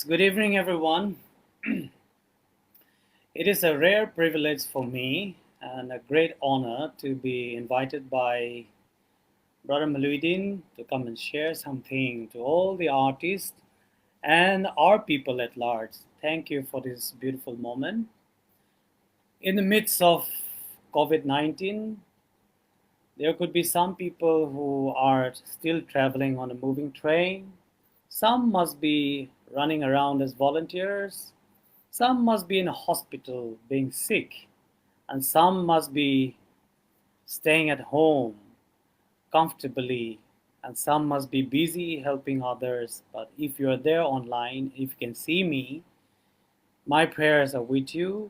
good evening, everyone. It is a rare privilege for me and a great honor to be invited by Brother Maluddin to come and share something to all the artists and our people at large. Thank you for this beautiful moment. In the midst of COVID 19, there could be some people who are still traveling on a moving train. Some must be running around as volunteers. Some must be in a hospital being sick, and some must be staying at home comfortably, and some must be busy helping others. But if you are there online, if you can see me, my prayers are with you.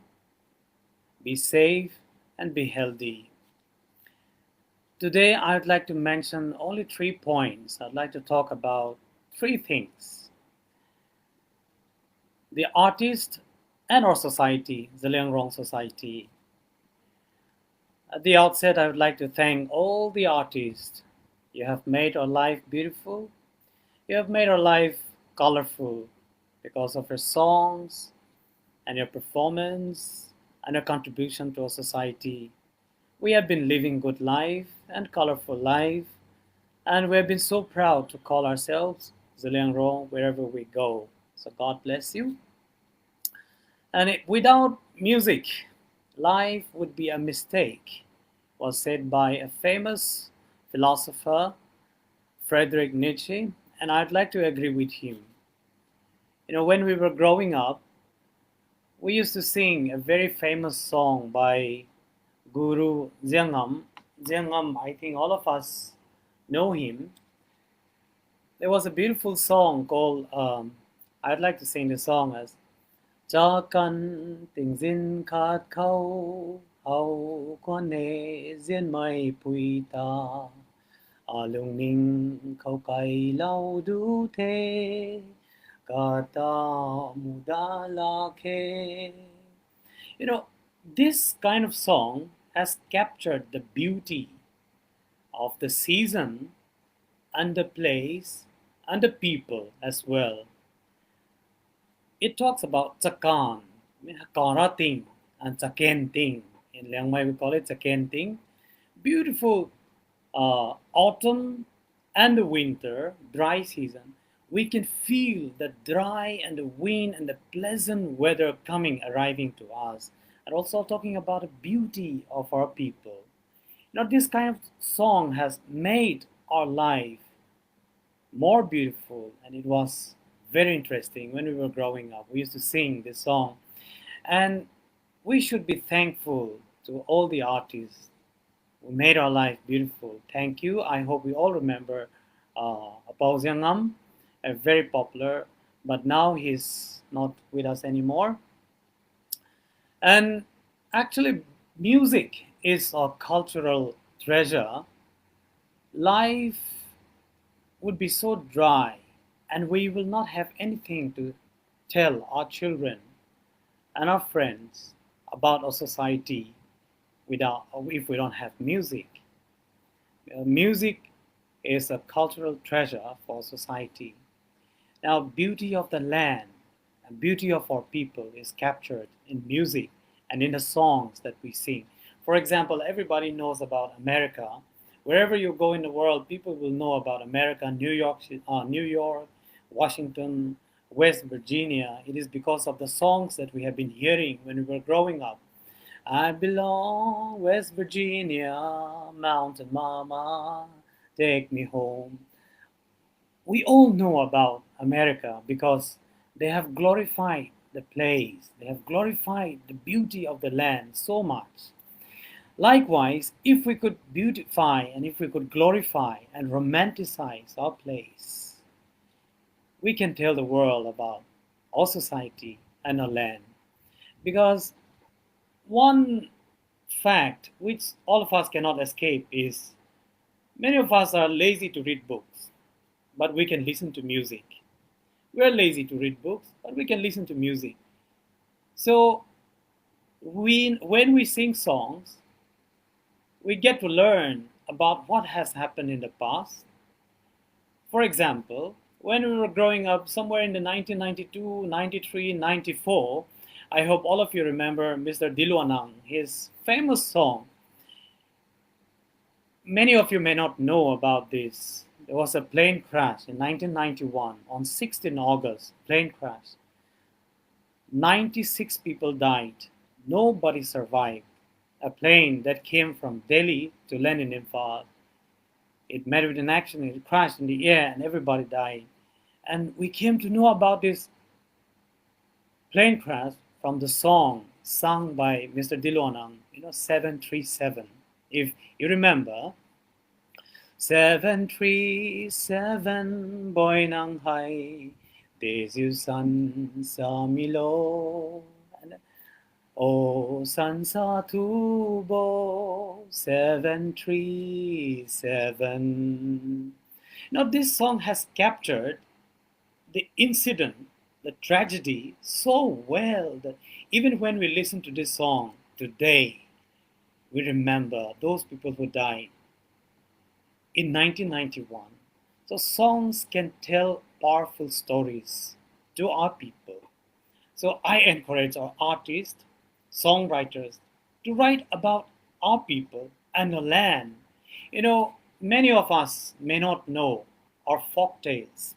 Be safe and be healthy. Today, I'd like to mention only 3 points. I'd like to talk about 3 things: the artist and our society, Zeliangrong society. At the outset, I would like to thank all the artists. You have made our life beautiful. You have made our life colorful because of your songs and your performance and your contribution to our society. We have been living good life and colorful life, and we have been so proud to call ourselves Zeliangrong wherever we go. So God bless you. And without music, life would be a mistake, was said by a famous philosopher, Friedrich Nietzsche, and I'd like to agree with him. When we were growing up, we used to sing a very famous song by Guru Zeliangrong. Zeliangrong, I think all of us know him. There was a beautiful song called, I'd like to sing the song as Cha kan tình duyên khát khao hao quan hệ duyên mây pui ta lung ninh khâu cày lau đủ thế cả ta muda la khe. This kind of song has captured the beauty of the season and the place and the people as well. It talks about Chakan, Karating, and Chakenting. In Liang Mai we call it Chakenting. Beautiful autumn and the winter, dry season. We can feel the dry and the wind and the pleasant weather arriving to us. And also talking about the beauty of our people. This kind of song has made our life more beautiful, and it was very interesting. When we were growing up, we used to sing this song, and we should be thankful to all the artists who made our life beautiful. Thank you. I hope we all remember Apau Zeliangrong, very popular, but now he's not with us anymore. And actually, music is a cultural treasure. Life would be so dry, and we will not have anything to tell our children and our friends about our society if we don't have music. Music is a cultural treasure for society. Now, beauty of the land and beauty of our people is captured in music and in the songs that we sing. For example, everybody knows about America. Wherever you go in the world, people will know about America, New York, Washington, West Virginia. It is because of the songs that we have been hearing when we were growing up. I belong West Virginia, Mountain Mama, take me home. We all know about America because they have glorified the place. They have glorified the beauty of the land so much. Likewise, if we could beautify and if we could glorify and romanticize our place, we can tell the world about our society and our land. Because one fact which all of us cannot escape is many of us are lazy to read books, but we can listen to music. We're lazy to read books, but we can listen to music. So when we sing songs, we get to learn about what has happened in the past. For example, when we were growing up, somewhere in the 1992, 93, 94, I hope all of you remember Mr. Diluanang, his famous song. Many of you may not know about this. There was a plane crash in 1991 on 16 August, plane crash. 96 people died. Nobody survived. A plane that came from Delhi to land in Imphal. It met with an accident, it crashed in the air, and everybody died. And we came to know about this plane crash from the song sung by Mr. Diluanang, 737. If you remember, 737 boy nang hai, Desu san sa milo. O san sa tubo 737. Now this song has captured the incident, the tragedy so well that even when we listen to this song today, we remember those people who died in 1991. So songs can tell powerful stories to our people. So I encourage our artists, songwriters to write about our people and the land. Many of us may not know our folk tales,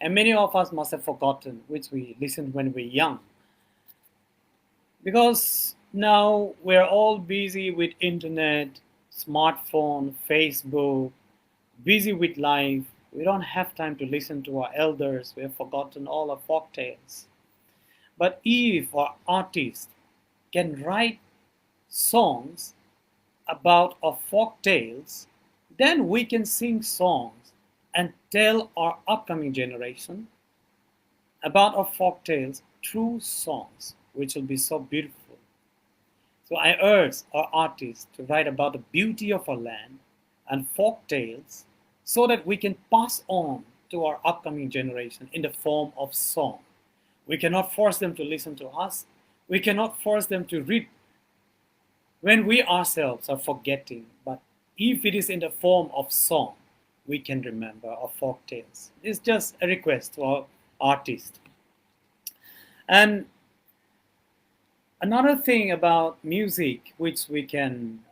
and many of us must have forgotten which we listened when we were young. Because now we're all busy with internet, smartphone, Facebook, busy with life. We don't have time to listen to our elders. We have forgotten all our folk tales. But if our artists can write songs about our folk tales, then we can sing songs and tell our upcoming generation about our folk tales through songs, which will be so beautiful. So I urge our artists to write about the beauty of our land and folk tales so that we can pass on to our upcoming generation in the form of song. We cannot force them to listen to us. We cannot force them to read when we ourselves are forgetting. But if it is in the form of song, we can remember our folk tales. It's just a request to our artists. And another thing about music which we can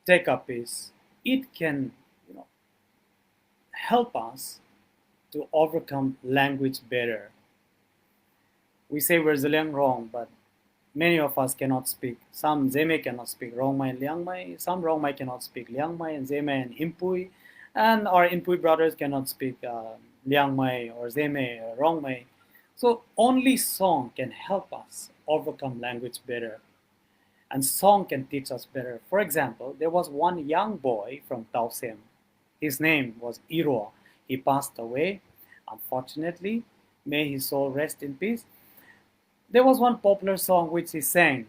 take up is it can help us to overcome language barrier. We say we're Zeliangrong, but many of us cannot speak. Some Zeme cannot speak Rongmai and Liangmai. Some Rongmai cannot speak Liangmai and Zeme and Inpui. And our Inpui brothers cannot speak Liangmai or Zeme or Rongmai. So only song can help us overcome language better. And song can teach us better. For example, there was one young boy from Tausem. His name was Iro. He passed away, unfortunately. May his soul rest in peace. There was one popular song which he sang.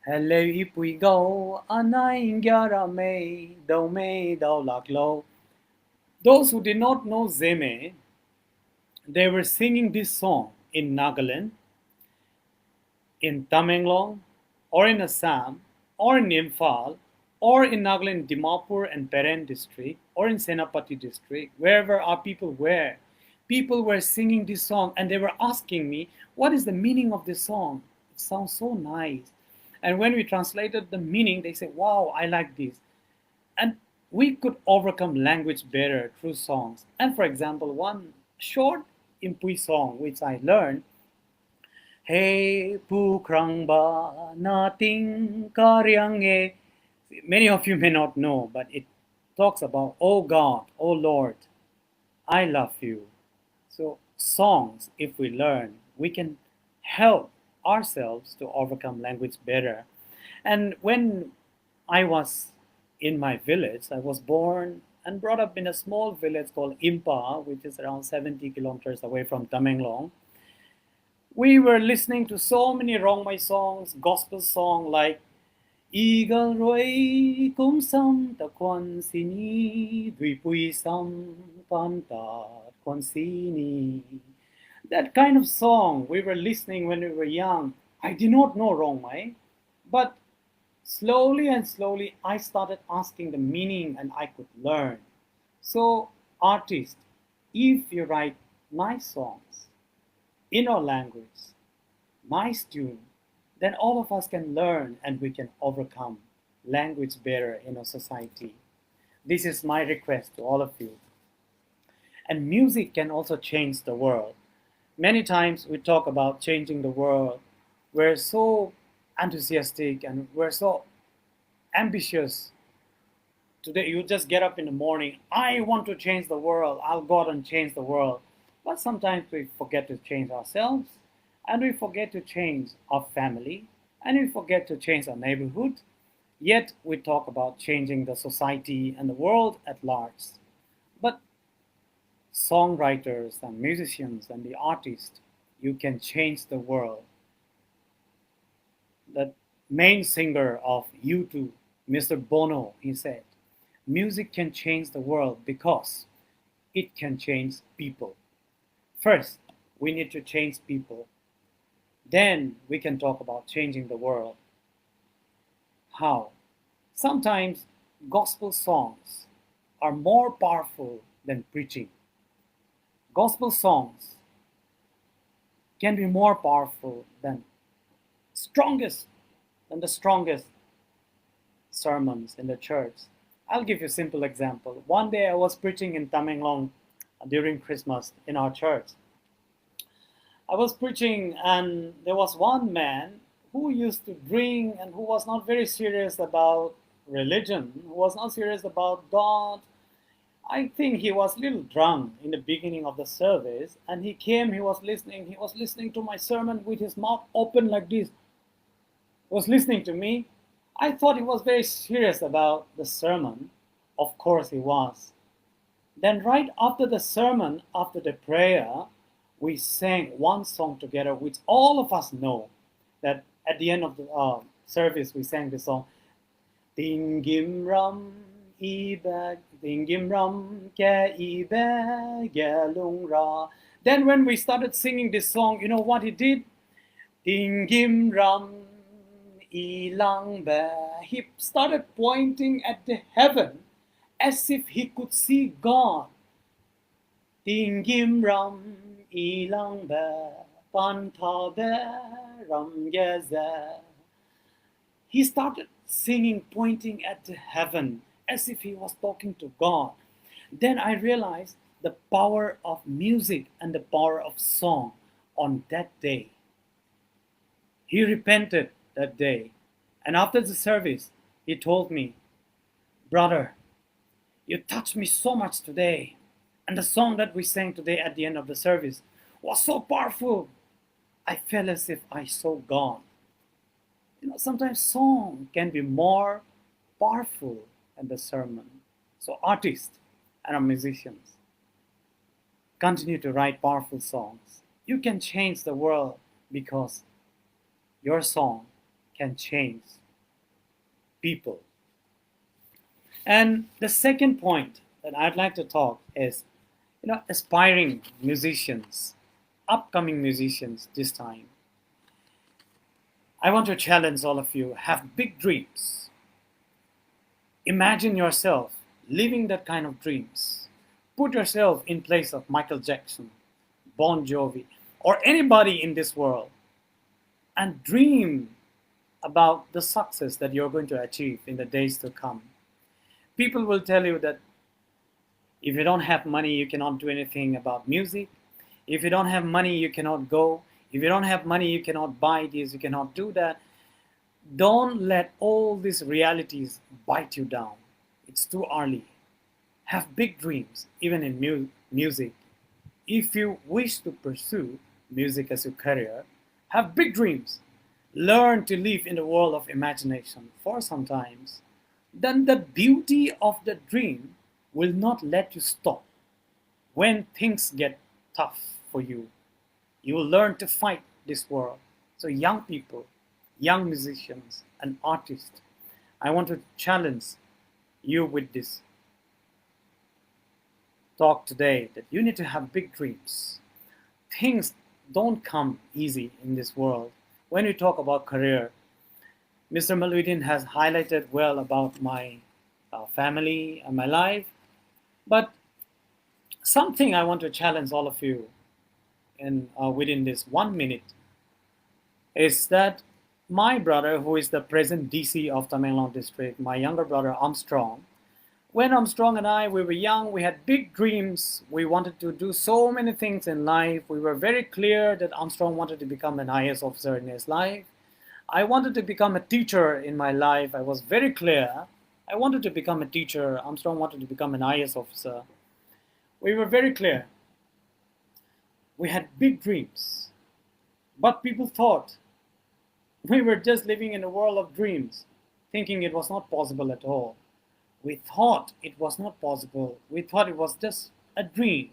Hello ipui go, anay gyara may, do lak lo. Those who did not know Zeme, they were singing this song in Nagaland, in Tamenglong, or in Assam, or in Imphal, or in Nagaland, Dimapur and Peren district, or in Senapati district, wherever our people were. People were singing this song and they were asking me, what is the meaning of this song? It sounds so nice. And when we translated the meaning, they said, wow, I like this. And we could overcome language barrier through songs. And for example, one short Inpui song which I learned, Hey pukrang ba nating karyang e. Many of you may not know, but it talks about, oh God, oh Lord, I love you. So songs, if we learn, we can help ourselves to overcome language better. And when I was in my village, I was born and brought up in a small village called Impa, which is around 70 kilometers away from Tamenglong. We were listening to so many Rongmai songs, gospel songs like Eagle Roy Kum Sam Ta Kwan Sini Dui Pui Sam Pan Ta Kwan Sini. That kind of song we were listening when we were young. I did not know Rongmai, but slowly and slowly I started asking the meaning and I could learn. So artists, If you write nice songs in our language, nice tune, then all of us can learn and we can overcome language barrier in our society. This is my request to all of you. And music can also change the world. Many times we talk about changing the world. We're so enthusiastic and we're so ambitious. Today you just get up in the morning, I want to change the world, I'll go out and change the world. But sometimes we forget to change ourselves, and we forget to change our family, and we forget to change our neighborhood. Yet we talk about changing the society and the world at large. But songwriters and musicians and the artists, you can change the world. The main singer of U2, Mr. Bono, he said, music can change the world because it can change people. First, we need to change people. Then we can talk about changing the world. How? Sometimes gospel songs are more powerful than preaching. Gospel songs can be more powerful than the strongest sermons in the church. I'll give you a simple example. One day I was preaching in Tamenglong during Christmas in our church. I was preaching and there was one man who used to drink and who was not very serious about religion, who was not serious about God. I think he was a little drunk in the beginning of the service, and he came, he was listening to my sermon with his mouth open like this. He was listening to me. I thought he was very serious about the sermon. Of course he was. Then right after the sermon, after the prayer, we sang one song together, which all of us know. That at the end of the service, we sang this song. Tingim ram ibag, tingim ram ke ibag gelung ra. Then when we started singing this song, you know what he did? Tingim ram ilang ba. He started pointing at the heaven as if he could see God. Tingim ram ilang ba panta ba ram geza. He started singing, pointing at the heaven as if he was talking to God. Then I realized the power of music and the power of song on that day. He repented that day. And after the service, he told me, brother, you touched me so much today. And the song that we sang today at the end of the service was so powerful. I felt as if I saw God. You know, sometimes song can be more powerful than the sermon. So artists and our musicians, continue to write powerful songs. You can change the world because your song can change people. And the second point that I'd like to talk is, aspiring musicians, upcoming musicians this time. I want to challenge all of you, have big dreams. Imagine yourself living that kind of dreams. Put yourself in place of Michael Jackson, Bon Jovi, or anybody in this world, and dream about the success that you're going to achieve in the days to come. People will tell you that if you don't have money, you cannot do anything about music. If you don't have money, you cannot go. If you don't have money, you cannot buy this, you cannot do that. Don't let all these realities bite you down. It's too early. Have big dreams, even in music. If you wish to pursue music as your career, have big dreams. Learn to live in the world of imagination for some time. Then the beauty of the dream will not let you stop. When things get tough for you, you will learn to fight this world. So young people, young musicians and artists, I want to challenge you with this talk today that you need to have big dreams. Things don't come easy in this world. When we talk about career, Mr. Maluddin has highlighted well about my family and my life. But Something I want to challenge all of you in within this 1 minute is that my brother, who is the present DC of Tamenglong district, my younger brother Armstrong, when Armstrong and I we were young, we had big dreams. We wanted to do so many things in life. We were very clear that Armstrong wanted to become an IAS officer in his life. I wanted to become a teacher in my life. I was very clear. I wanted to become a teacher. Armstrong wanted to become an IAS officer. We were very clear. We had big dreams. But people thought we were just living in a world of dreams, thinking it was not possible at all. We thought it was not possible. We thought it was just a dream.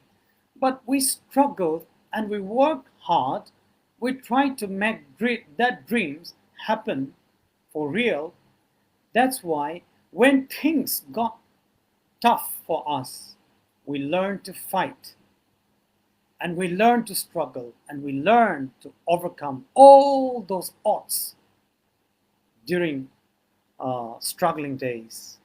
But we struggled and we worked hard. We tried to make that dreams happen for real. That's why when things got tough for us, we learned to fight. And we learned to struggle. And we learned to overcome all those odds during struggling days.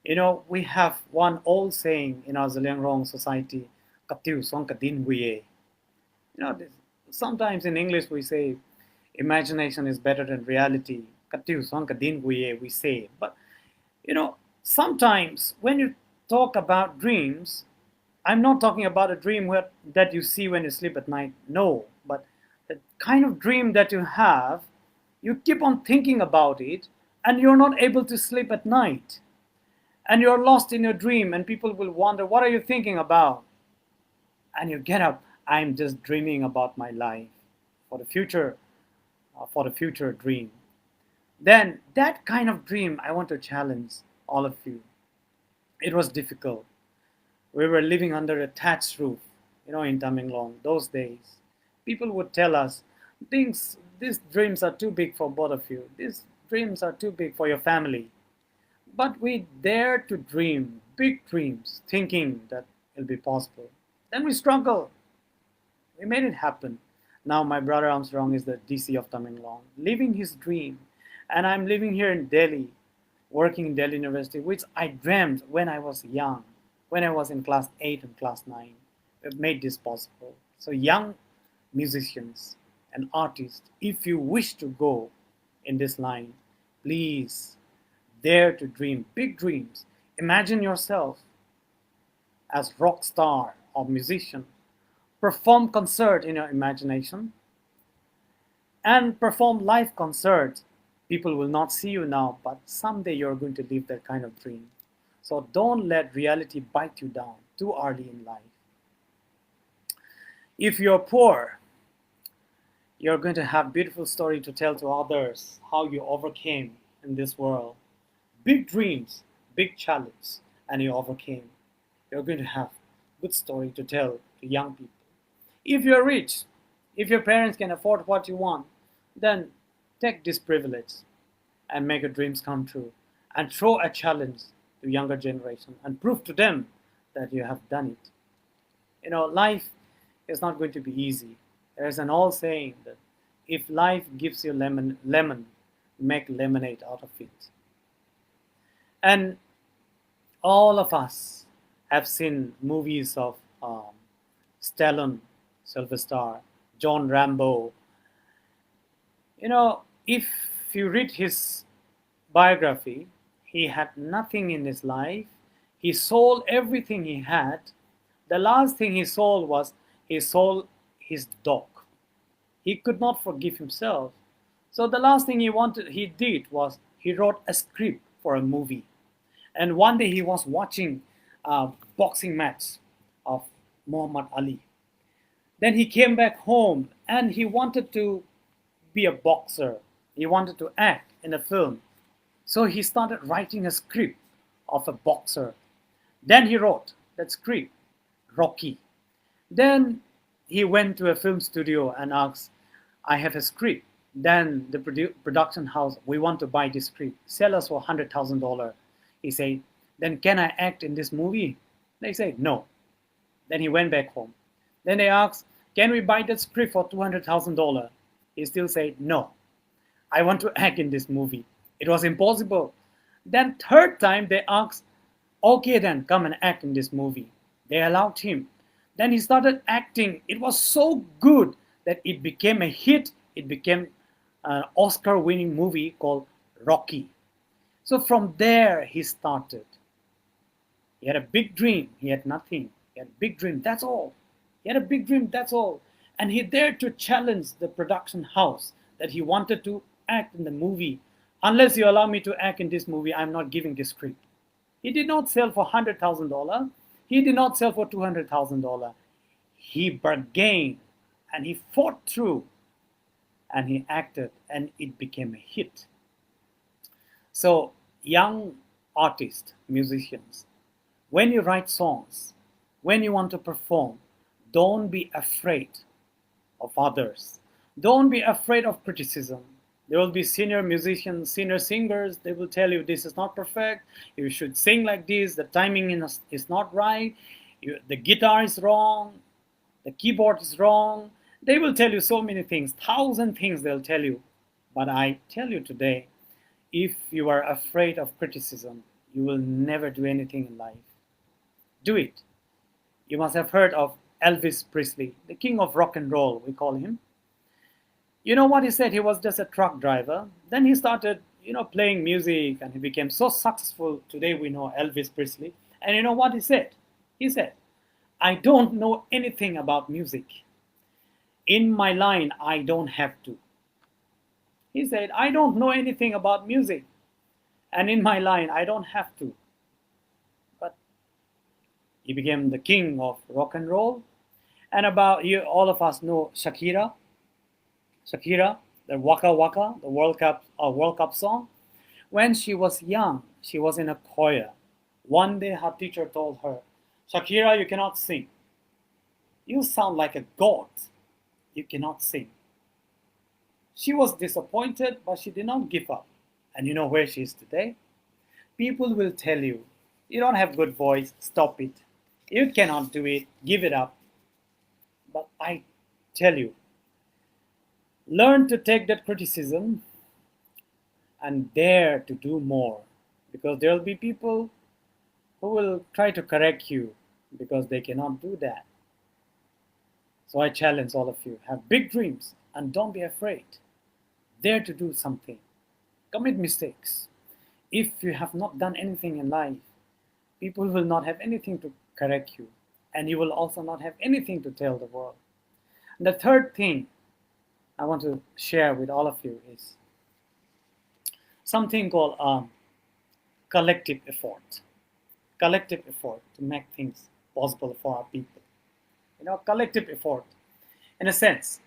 You know, we have one old saying in our Zeliangrong society, "Katiu song kadin guye." You know, sometimes in English we say, imagination is better than reality. "Katiu song kadin guye," we say. But, you know, sometimes when you talk about dreams, I'm not talking about a dream that you see when you sleep at night. No, but the kind of dream that you have, you keep on thinking about it and you're not able to sleep at night. And you're lost in your dream and people will wonder, what are you thinking about? And you get up, I'm just dreaming about my life for the future dream. Then that kind of dream, I want to challenge all of you. It was difficult. We were living under a thatched roof, you know, in Tamenglong, those days. People would tell us, these dreams are too big for both of you. These dreams are too big for your family. But we dared to dream big dreams, thinking that it'll be possible. Then we struggled. We made it happen. Now my brother Armstrong is the DC of Tamenglong, living his dream. And I'm living here in Delhi, working in Delhi University, which I dreamed when I was young, when I was in class 8 and class 9. We've made this possible. So young musicians and artists, if you wish to go in this line, please dare to dream big dreams. Imagine yourself as rock star or musician. Perform concert in your imagination and perform live concerts. People will not see you now, but someday you're going to live that kind of dream. So don't let reality bite you down too early in life. If you're poor, you're going to have beautiful story to tell to others how you overcame in this world. Big dreams, big challenge, and you overcame. You're going to have good story to tell to young people. If you're rich, if your parents can afford what you want, then take this privilege and make your dreams come true and throw a challenge to younger generation and prove to them that you have done it. You know, life is not going to be easy. There's an old saying that if life gives you lemon, make lemonade out of it. And all of us have seen movies of Stallone, Sylvester, John Rambo. You know, if you read his biography, he had nothing in his life. He sold everything he had. The last thing he sold was he sold his dog. He could not forgive himself. So the last thing he did was he wrote a script for a movie. And one day he was watching a boxing match of Muhammad Ali. Then he came back home and he wanted to be a boxer. He wanted to act in a film. So he started writing a script of a boxer. Then he wrote that script, Rocky. Then he went to a film studio and asked, I have a script. Then the production house, we want to buy this script. Sell us for $100,000. He said, then can I act in this movie? They said, no. Then he went back home. Then they asked, can we buy that script for $200,000? He still said, no. I want to act in this movie. It was impossible. Then third time they asked, okay then, come and act in this movie. They allowed him. Then he started acting. It was so good that it became a hit. It became an Oscar winning movie called Rocky. So from there he started. He had a big dream. He had nothing. He had a big dream. That's all. He had a big dream. That's all. And he dared to challenge the production house that he wanted to act in the movie. Unless you allow me to act in this movie, I'm not giving this script. He did not sell for $100,000. He did not sell for $200,000. He bargained and he fought through and he acted and it became a hit. So, young artists, musicians, when you write songs, when you want to perform, don't be afraid of others. Don't be afraid of criticism. There will be senior musicians, senior singers, they will tell you this is not perfect, you should sing like this, the timing is not right, the guitar is wrong, the keyboard is wrong. They will tell you so many things, 1,000 things they'll tell you. But I tell you today, if you are afraid of criticism, you will never do anything in life. Do it. You must have heard of Elvis Presley, the king of rock and roll, we call him. You know what he said? He was just a truck driver. Then he started, playing music and he became so successful. Today we know Elvis Presley. And you know what he said? He said, I don't know anything about music. In my line, I don't have to. He said, I don't know anything about music. And in my line, I don't have to. But he became the king of rock and roll. And about you, all of us know Shakira, the Waka Waka, the World Cup song. When she was young, she was in a choir. One day her teacher told her, Shakira, you cannot sing. You sound like a god. You cannot sing. She was disappointed, but she did not give up. And you know where she is today? People will tell you, you don't have good voice, stop it. You cannot do it, give it up. But I tell you, learn to take that criticism and dare to do more. Because there will be people who will try to correct you because they cannot do that. So I challenge all of you, have big dreams and don't be afraid. Dare to do something. Commit mistakes. If you have not done anything in life, people will not have anything to correct you. And you will also not have anything to tell the world. And the third thing I want to share with all of you is something called collective effort. Collective effort to make things possible for our people. Collective effort. In a sense,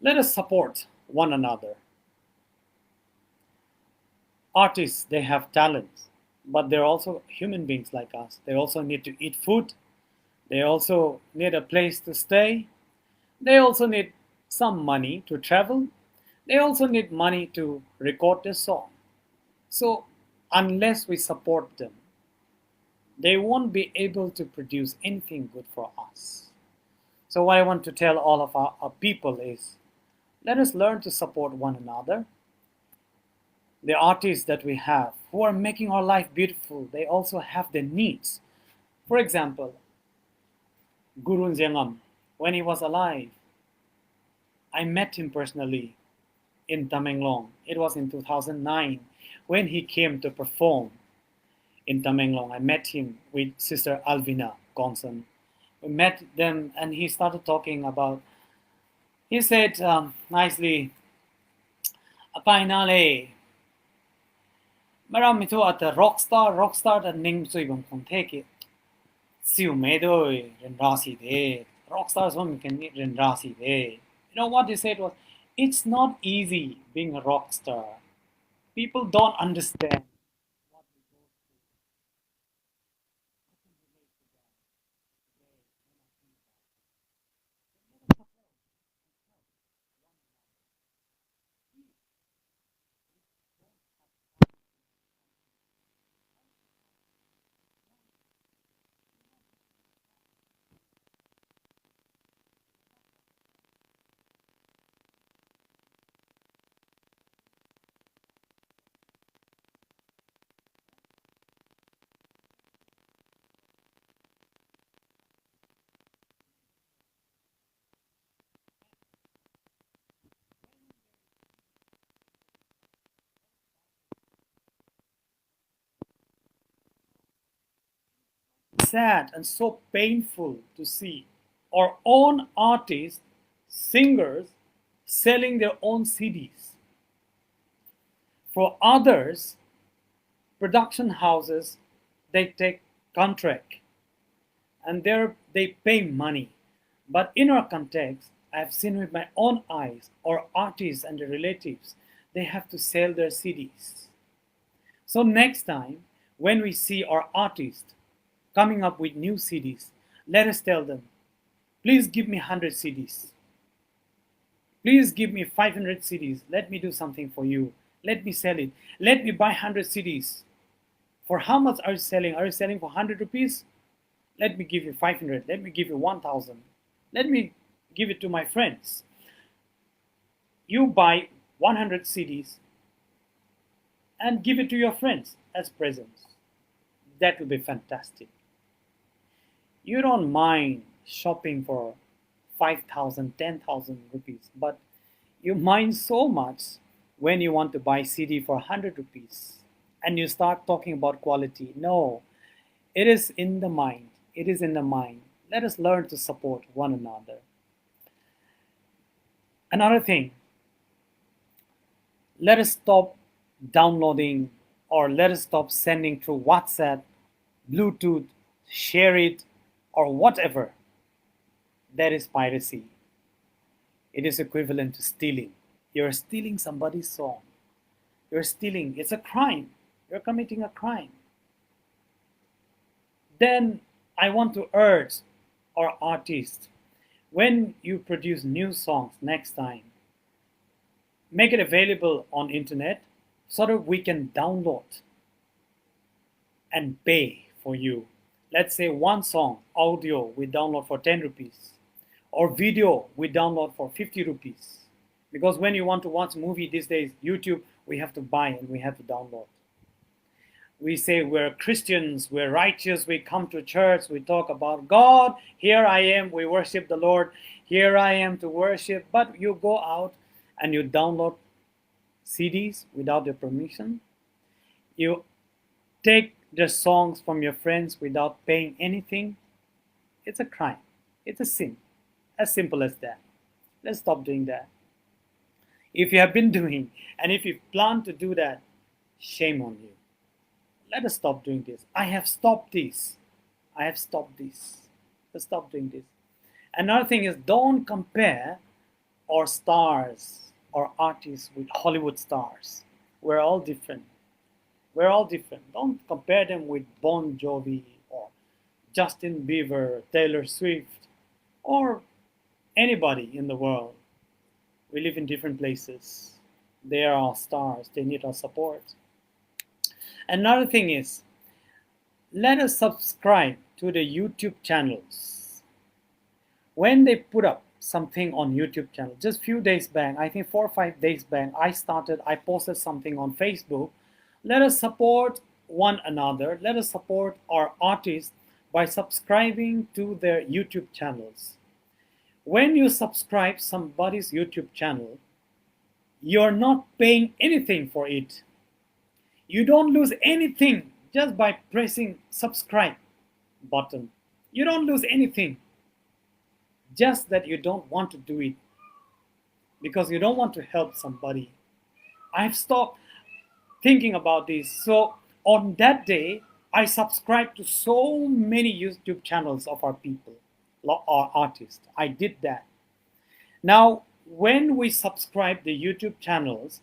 let us support one another. Artists, they have talents, but they're also human beings like us. They also need to eat food. They also need a place to stay. They also need some money to travel. They also need money to record their song. So unless we support them, they won't be able to produce anything good for us. So what I want to tell all of our people is, let us learn to support one another. The artists that we have who are making our life beautiful, they also have their needs. For example, Guru Zengam, when he was alive, I met him personally in Tamenglong. It was in 2009 when he came to perform in Tamenglong. I met him with Sister Alvina Gonson. We met them and he started talking about, he said nicely, Apainale, Maram ito at rockstar at ning so ibang konteke. Siu medoy renrasi de. Rockstars one can renrasi de. You know what he said was, it's not easy being a rock star. People don't understand what we go through. I can relate to that today when I think about it. sad and so painful to see our own artists, singers, selling their own CDs. For others, production houses, they take contract and they pay money. But in our context, I have seen with my own eyes, our artists and their relatives, they have to sell their CDs. So next time, when we see our artists coming up with new CDs, let us tell them, please give me 100 CDs. Please give me 500 CDs. Let me do something for you. Let me sell it. Let me buy 100 CDs. For how much are you selling? Are you selling for 100 rupees? Let me give you 500. Let me give you 1,000. Let me give it to my friends. You buy 100 CDs and give it to your friends as presents. That will be fantastic. You don't mind shopping for 5,000, 10,000 rupees, but you mind so much when you want to buy CD for 100 rupees and you start talking about quality. No, it is in the mind. It is in the mind. Let us learn to support one another. Another thing, let us stop downloading or let us stop sending through WhatsApp, Bluetooth, share it, or whatever. That is piracy. It is equivalent to stealing. You're stealing somebody's song. You're stealing. It's a crime. You're committing a crime. Then I want to urge our artists, when you produce new songs next time, make it available on internet so that we can download and pay for you. Let's say one song, audio, we download for 10 rupees. Or video, we download for 50 rupees. Because when you want to watch a movie these days, YouTube, we have to buy and we have to download. We say we're Christians, we're righteous, we come to church, we talk about God, here I am, we worship the Lord, here I am to worship. But you go out and you download CDs without their permission. You take the songs from your friends without paying anything. It's a crime. It's a sin. As simple as that. Let's stop doing that. If you have been doing, and if you plan to do that, shame on you. Let us stop doing this. I have stopped this. I have stopped this. Let's stop doing this. Another thing is, don't compare our stars or artists with Hollywood stars. We're all different. We're all different. Don't compare them with Bon Jovi or Justin Bieber, Taylor Swift, or anybody in the world. We live in different places. They are our stars. They need our support. Another thing is, let us subscribe to the YouTube channels. When they put up something on YouTube channel, just few days back, I think 4 or 5 days back, I posted something on Facebook. Let us support one another. Let us support our artists by subscribing to their YouTube channels. When you subscribe somebody's YouTube channel, you're not paying anything for it. You don't lose anything just by pressing subscribe button. You don't lose anything. Just that you don't want to do it because you don't want to help somebody. I've stopped thinking about this. So on that day, I subscribed to so many YouTube channels of our people, our artists. I did that. Now, when we subscribe the YouTube channels,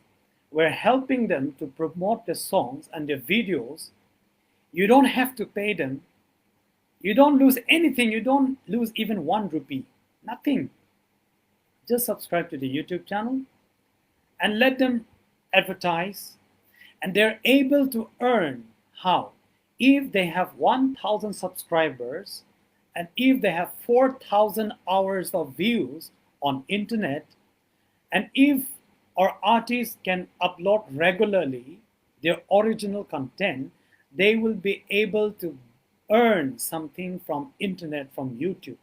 we're helping them to promote the songs and the videos. You don't have to pay them. You don't lose anything. You don't lose even 1 rupee. Nothing. Just subscribe to the YouTube channel and let them advertise. And they're able to earn how? If they have 1,000 subscribers and if they have 4,000 hours of views on internet, and if our artists can upload regularly their original content, they will be able to earn something from internet, from YouTube,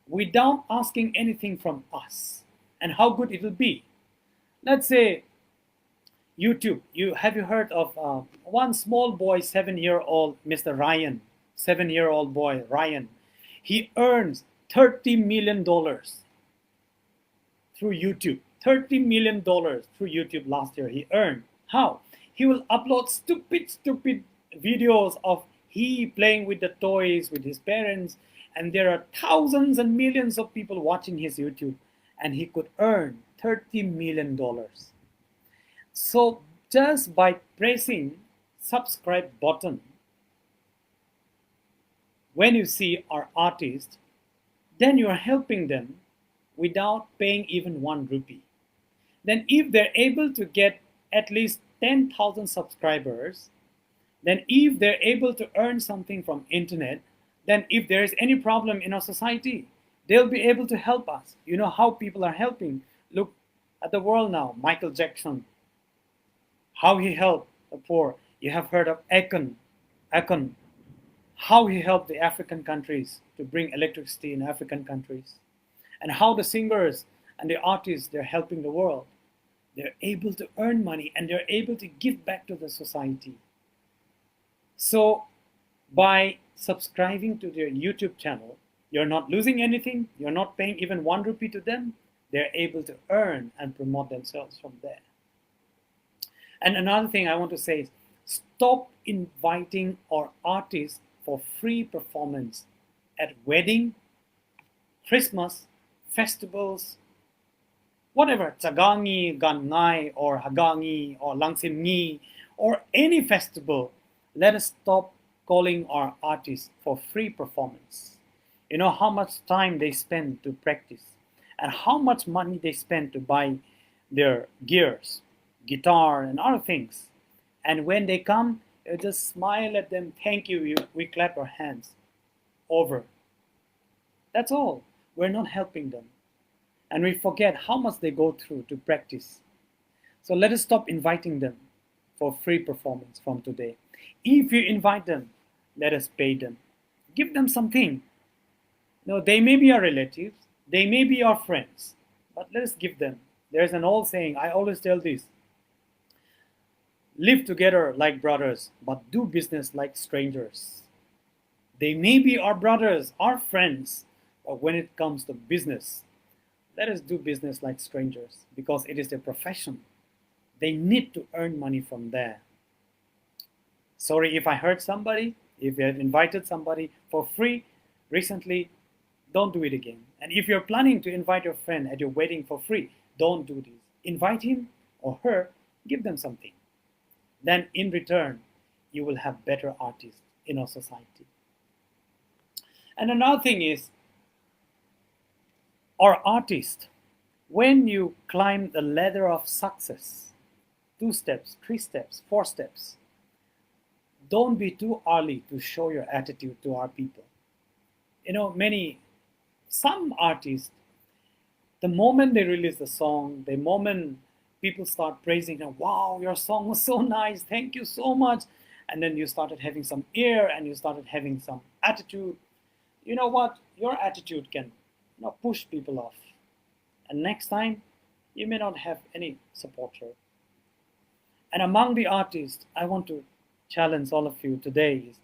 without asking anything from us. And how good it will be. Let's say YouTube. Have you heard of one small boy, 7-year-old Mr. Ryan? 7-year-old boy, Ryan. He earns $30 million through YouTube. $30 million through YouTube last year he earned. How? He will upload stupid videos of he playing with the toys with his parents, and there are thousands and millions of people watching his YouTube, and he could earn $30 million. So just by pressing subscribe button, when you see our artist, then you are helping them without paying even 1 rupee. Then if they're able to get at least 10,000 subscribers, then if they're able to earn something from internet, then if there is any problem in our society, they'll be able to help us. You know how people are helping. Look at the world now. Michael Jackson, how he helped the poor. You have heard of Akon, how he helped the African countries to bring electricity in African countries, and how the singers and the artists, they're helping the world. They're able to earn money and they're able to give back to the society. So by subscribing to their YouTube channel, you're not losing anything, you're not paying even 1 rupee to them, they're able to earn and promote themselves from there. And another thing I want to say is, stop inviting our artists for free performance at wedding, Christmas, festivals, whatever, Tsagangi, Gangnai, or Hagangi, or Langsimngi, or any festival. Let us stop calling our artists for free performance. You know how much time they spend to practice, and how much money they spend to buy their gears, guitar, and other things. And when they come, you just smile at them, thank you, we clap our hands. Over. That's all. We're not helping them. And we forget how much they go through to practice. So let us stop inviting them for free performance from today. If you invite them, let us pay them. Give them something. No, they may be our relatives, they may be our friends, but let us give them. There's an old saying, I always tell this: live together like brothers, but do business like strangers. They may be our brothers, our friends, but when it comes to business, let us do business like strangers, because it is their profession. They need to earn money from there. Sorry if I hurt somebody, if you have invited somebody for free recently, don't do it again. And if you're planning to invite your friend at your wedding for free, don't do this. Invite him or her, give them something. Then in return, you will have better artists in our society. And another thing is, our artist, when you climb the ladder of success, 2 steps, 3 steps, 4 steps, don't be too early to show your attitude to our people. You know, some artists, the moment they release the song, the moment people start praising them, wow, your song was so nice, thank you so much, and then you started having some air and you started having some attitude, you know what, your attitude can push people off. And next time, you may not have any supporter. And among the artists, I want to challenge all of you today is,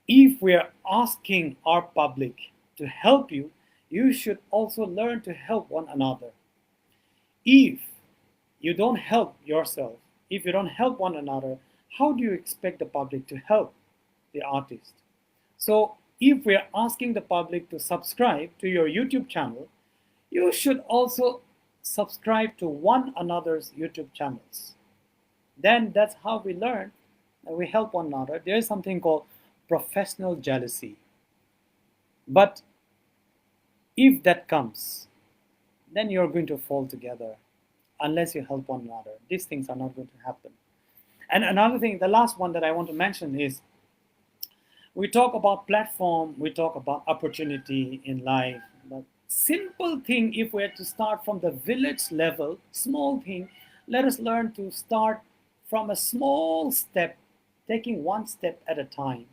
if we are asking our public to help you, you should also learn to help one another. If you don't help yourself, if you don't help one another, how do you expect the public to help the artist? So if we are asking the public to subscribe to your YouTube channel, you should also subscribe to one another's YouTube channels. Then that's how we learn and we help one another. There is something called professional jealousy. But if that comes, then you're going to fall together unless you help one another. These things are not going to happen. And another thing, the last one that I want to mention is, we talk about platform, we talk about opportunity in life. But simple thing, if we had to start from the village level, small thing, let us learn to start from a small step, taking 1 step at a time.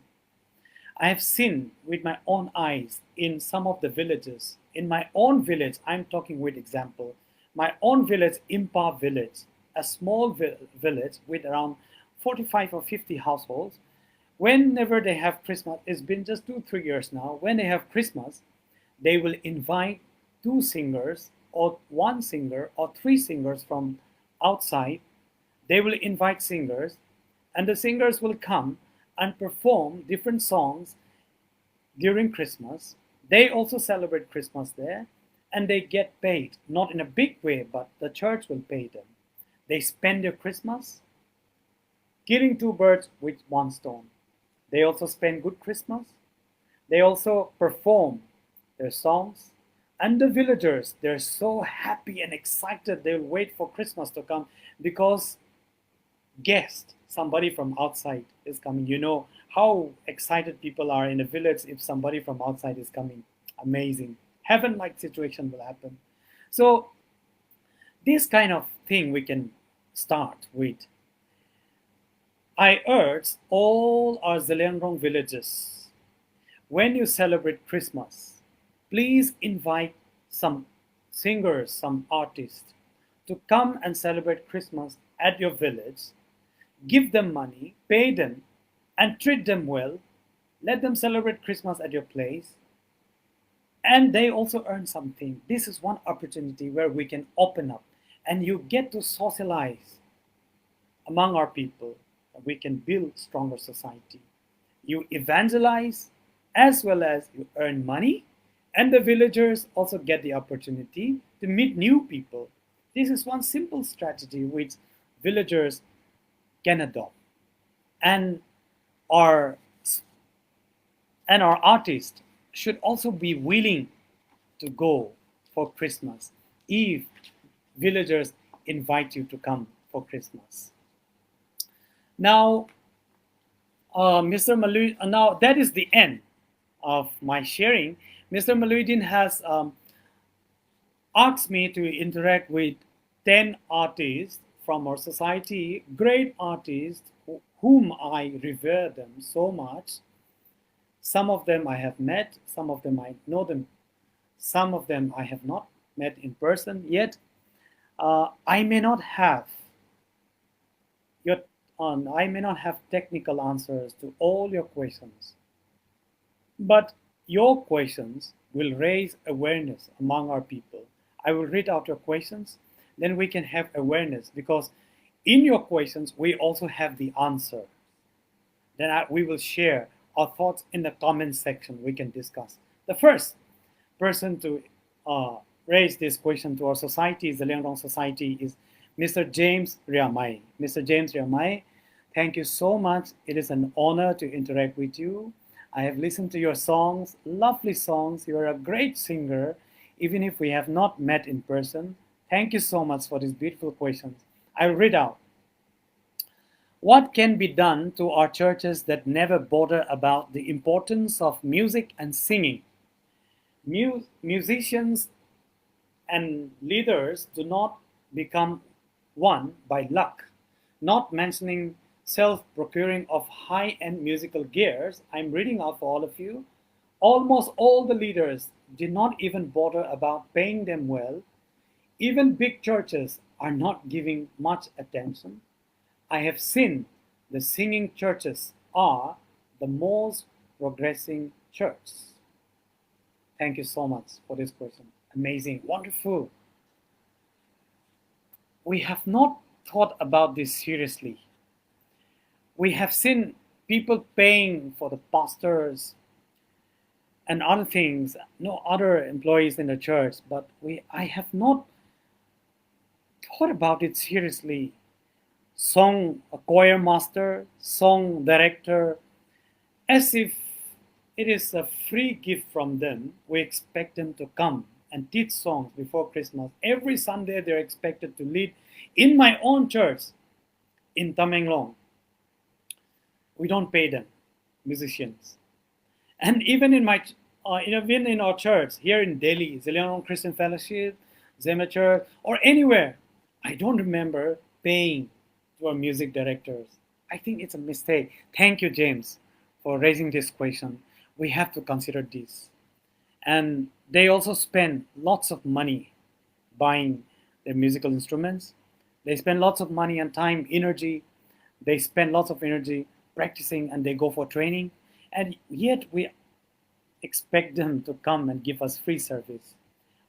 I have seen with my own eyes in some of the villages. In my own village, I'm talking with example. My own village, Impa Village, a small village with around 45 or 50 households. Whenever they have Christmas, it's been just 2-3 years now, when they have Christmas, they will invite 2 singers or 1 singer or 3 singers from outside. They will invite singers, and the singers will come and perform different songs during Christmas. They also celebrate Christmas there, and they get paid, not in a big way, but the church will pay them. They spend their Christmas killing 2 birds with 1 stone. They also spend good Christmas. They also perform their songs. And the villagers, they're so happy and excited. They'll wait for Christmas to come because guest, somebody from outside is coming. You know how excited people are in a village if somebody from outside is coming. Amazing. Heaven-like situation will happen. So this kind of thing we can start with. I urge all our Zeliangrong villages, when you celebrate Christmas, please invite some singers, some artists to come and celebrate Christmas at your village. Give them money, pay them, and treat them well. Let them celebrate Christmas at your place. And they also earn something. This is one opportunity where we can open up and you get to socialize among our people. We can build stronger society. You evangelize as well as you earn money, and the villagers also get the opportunity to meet new people. This is one simple strategy which villagers can adopt. And our artists should also be willing to go for Christmas if villagers invite you to come for Christmas. Now, Mr. Malu, now that is the end of my sharing. Mr. Maluddin has asked me to interact with 10 artists from our society, great artists whom I revere them so much. Some of them I have met, some of them I know them, some of them I have not met in person yet. I may not have technical answers to all your questions, but your questions will raise awareness among our people. I will read out your questions, then we can have awareness, because in your questions we also have the answer. Then we will share our thoughts in the comment section. We can discuss. The first person to raise this question to our society, the Zeliangrong Society, is Mr. James Riamai. Mr. James Riamai, thank you so much. It is an honor to interact with you. I have listened to your songs, lovely songs. You are a great singer, even if we have not met in person. Thank you so much for these beautiful questions. I will read out. What can be done to our churches that never bother about the importance of music and singing? Musicians and leaders do not become one by luck. Not mentioning self-procuring of high-end musical gears, I'm reading out for all of you. Almost all the leaders did not even bother about paying them well. Even big churches are not giving much attention. I have seen the singing churches are the most progressing church. Thank you so much for this question. Amazing, wonderful. We have not thought about this seriously. We have seen people paying for the pastors and other things, no other employees in the church, but I have not thought about it seriously. A choir master, song director, as if it is a free gift from them. We expect them to come and teach songs before Christmas. Every Sunday they're expected to lead. In my own church, in Tamenglong, we don't pay them, musicians. And even in our church here in Delhi, Zeliangrong Christian Fellowship, Zema Church, or anywhere, I don't remember paying to our music directors. I think it's a mistake. Thank you, James, for raising this question. We have to consider this. And they also spend lots of money buying their musical instruments. They spend lots of money and time, energy. They spend lots of energy practicing and they go for training, and yet we expect them to come and give us free service.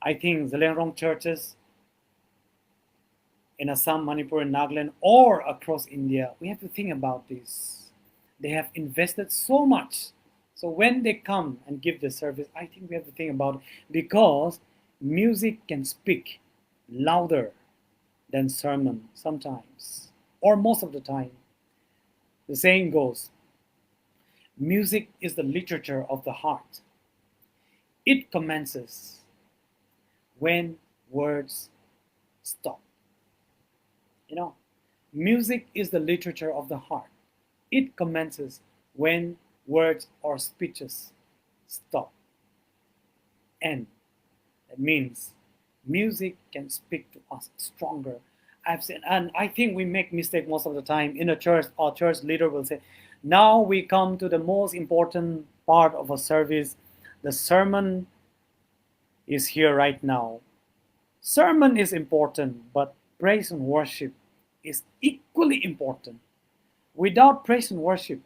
I think Zeliangrong churches in Assam, Manipur, and Nagaland, or across India, we have to think about this. They have invested so much. So when they come and give the service, I think we have to think about it, because music can speak louder than sermon sometimes, or most of the time. The saying goes, music is the literature of the heart. It commences when words stop. You know, music is the literature of the heart. It commences when words or speeches stop. And that means music can speak to us stronger. I've seen, and I think we make mistake most of the time in a church. Our church leader will say, now we come to the most important part of a service. The sermon is here right now. Sermon is important, but praise and worship is equally important. Without praise and worship,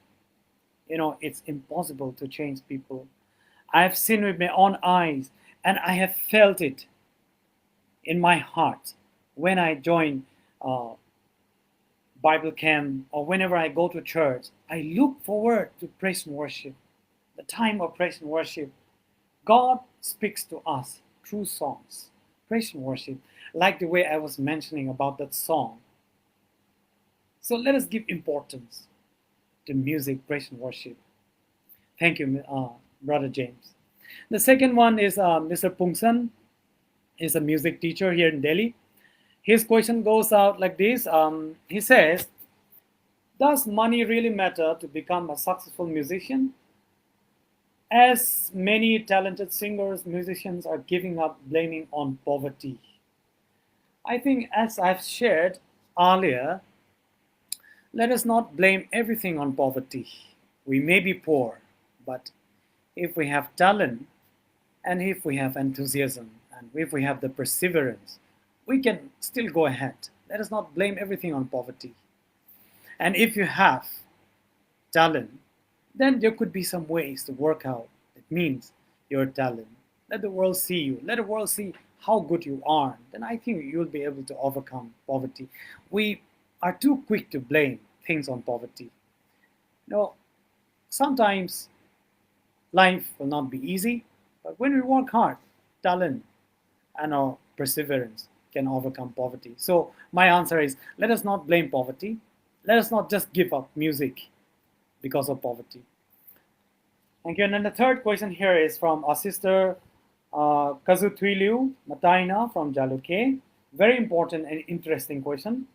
it's impossible to change people. I have seen with my own eyes, and I have felt it in my heart when I join Bible camp, or whenever I go to church. I look forward to praise and worship, the time of praise and worship. God speaks to us through songs, praise and worship, like the way I was mentioning about that song. So let us give importance to music, praise and worship. Thank you, Brother James. The second one is Mr. Pungsan. He's a music teacher here in Delhi. His question goes out like this. He says, does money really matter to become a successful musician? As many talented singers, musicians are giving up blaming on poverty. I think, as I've shared earlier, let us not blame everything on poverty. We may be poor, but if we have talent, and if we have enthusiasm, and if we have the perseverance, we can still go ahead. Let us not blame everything on poverty. And if you have talent, then there could be some ways to work out. It means your talent. Let the world see you. Let the world see how good you are. Then I think you'll be able to overcome poverty. We are too quick to blame things on poverty. Sometimes life will not be easy, but when we work hard, talent and our perseverance can overcome poverty. So my answer is, let us not blame poverty. Let us not just give up music because of poverty. Thank you. And then the third question here is from our sister Kazutuiliu Mataina from Jaluke. Very important and interesting question.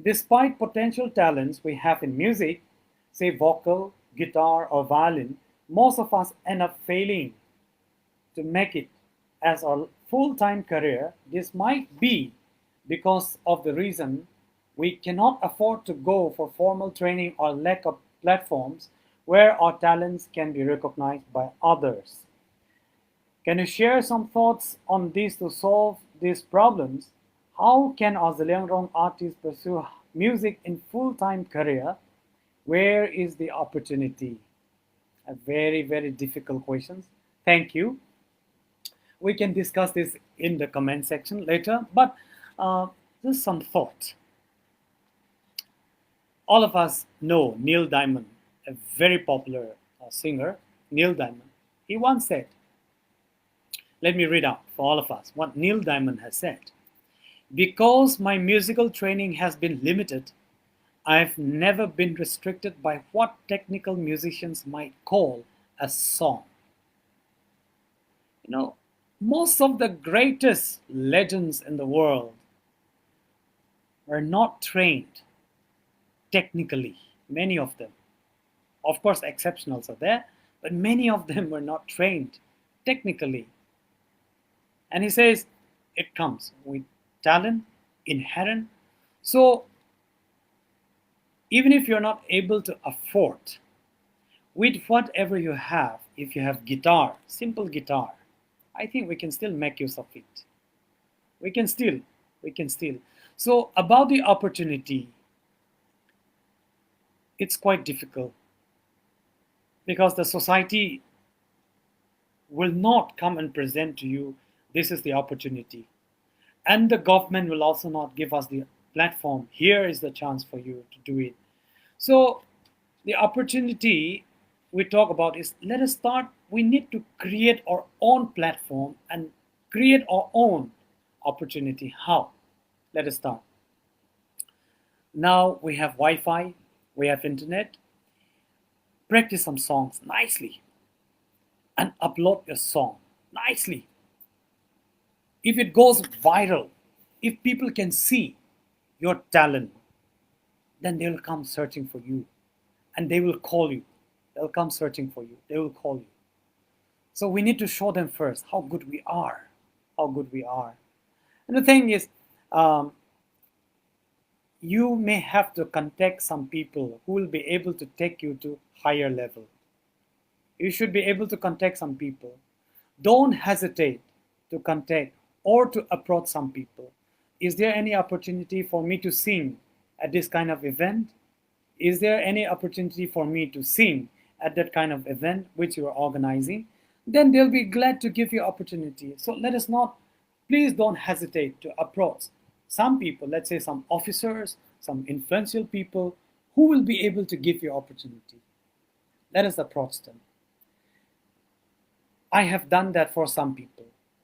Despite potential talents we have in music, say vocal, guitar, or violin, most of us end up failing to make it as our full-time career. This might be because of the reason we cannot afford to go for formal training or lack of platforms where our talents can be recognized by others. Can you share some thoughts on this to solve these problems? How can our Zeliangrong artists pursue music in full-time career? Where is the opportunity? A very, very difficult questions. Thank you. We can discuss this in the comment section later, but just some thought. All of us know Neil Diamond, a very popular singer, Neil Diamond. He once said, let me read out for all of us what Neil Diamond has said. Because my musical training has been limited, I've never been restricted by what technical musicians might call a song. Most of the greatest legends in the world are not trained technically, many of them. Of course, exceptionals are there, but many of them were not trained technically. And he says it comes with talent, inherent. So even if you're not able to afford, with whatever you have, if you have guitar, simple guitar, I think we can still make use of it. We can still. So about the opportunity, it's quite difficult because the society will not come and present to you, this is the opportunity. And the government will also not give us the platform. Here is the chance for you to do it. So the opportunity we talk about is, let us start. We need to create our own platform and create our own opportunity. How? Let us start. Now we have Wi-Fi, we have internet. Practice some songs nicely and upload your song nicely. If it goes viral, if people can see your talent, then they will come searching for you and they will call you. They'll come searching for you. They will call you. So we need to show them first how good we are. How good we are. And the thing is, you may have to contact some people who will be able to take you to higher level. You should be able to contact some people. Don't hesitate to contact or to approach some people. Is there any opportunity for me to sing at this kind of event? Is there any opportunity for me to sing at that kind of event which you are organizing? Then they'll be glad to give you opportunity. So let us not, please don't hesitate to approach some people, let's say some officers, some influential people who will be able to give you opportunity. Let us approach them. I have done that for some people.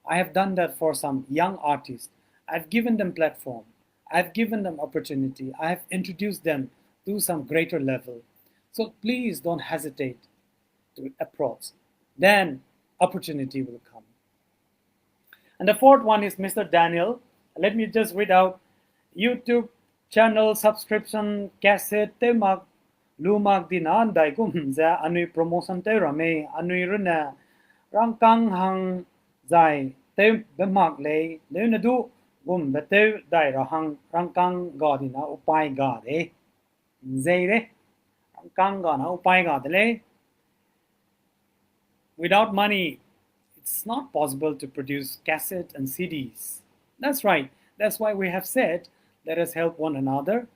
I have done that for some young artists. I've given them platform. I've given them opportunity. I have introduced them to some greater level. So please don't hesitate to approach. Then opportunity will come. And the fourth one is Mr. Daniel. Let me just read out. YouTube channel subscription cassette temak lumak dinan dai gum za anui promotion te rame anui runa rangkang hang zai te bemak le na du gum bete dai ra hang rangkang godina upai ga de zai de rangkang ga na upai ga de le. Without money, it's not possible to produce cassette and CDs. That's right. That's why we have said, let us help one another.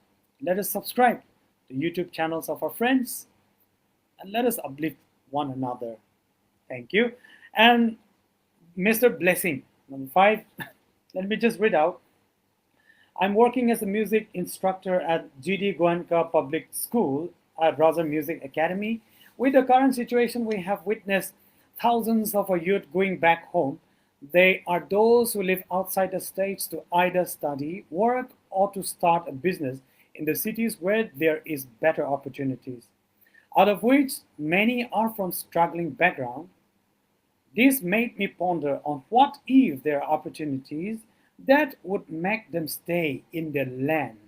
Let us subscribe to YouTube channels of our friends. And let us uplift one another. Thank you. And Mr. Blessing, number 5, let me just read out. I'm working as a music instructor at GD Goenka Public School at Raza Music Academy. With the current situation, we have witnessed thousands of our youth going back home. They are those who live outside the states to either study, work, or to start a business in the cities where there is better opportunities, out of which many are from struggling background. This made me ponder on what if there are opportunities that would make them stay in their land.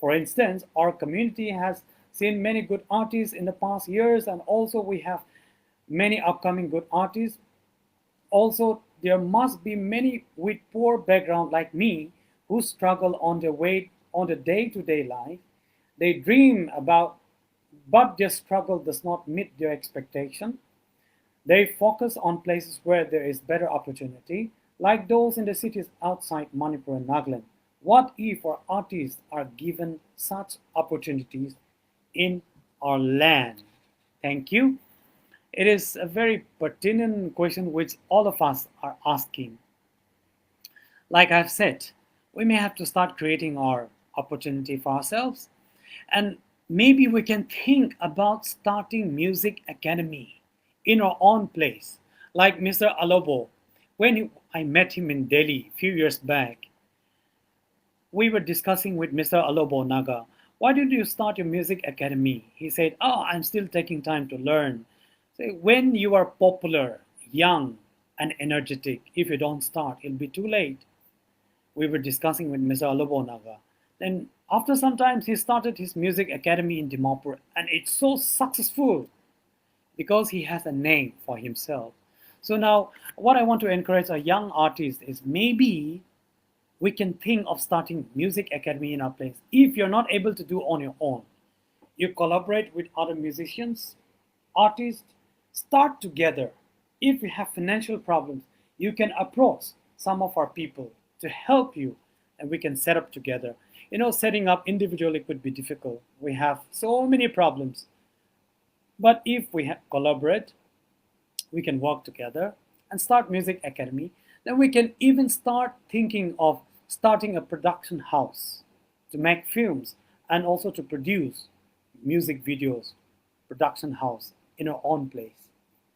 For instance, our community has seen many good artists in the past years, and also we have many upcoming good artists. Also, there must be many with poor background like me who struggle on their way on the day-to-day life. They dream about, but their struggle does not meet their expectation. They focus on places where there is better opportunity, like those in the cities outside Manipur and Nagaland. What if our artists are given such opportunities in our land? Thank you. It is a very pertinent question which all of us are asking. Like I've said, we may have to start creating our opportunity for ourselves, and maybe we can think about starting music academy in our own place, like Mr. Alobo. When I met him in Delhi a few years back, we were discussing with Mr. Alobo Naga, why did you start your music academy? He said, oh, I'm still taking time to learn. So when you are popular, young, and energetic, if you don't start, it'll be too late. We were discussing with Mr. Alobo Naga. Then after some time, he started his music academy in Dimapur, and it's so successful because he has a name for himself. So now, what I want to encourage a young artist is maybe we can think of starting music academy in our place. If you're not able to do on your own, you collaborate with other musicians, artists, start together. If you have financial problems, you can approach some of our people to help you and we can set up together. Setting up individually could be difficult. We have so many problems. But if we collaborate, we can work together and start music academy. Then we can even start thinking of starting a production house to make films and also to produce music videos, production house in our own place.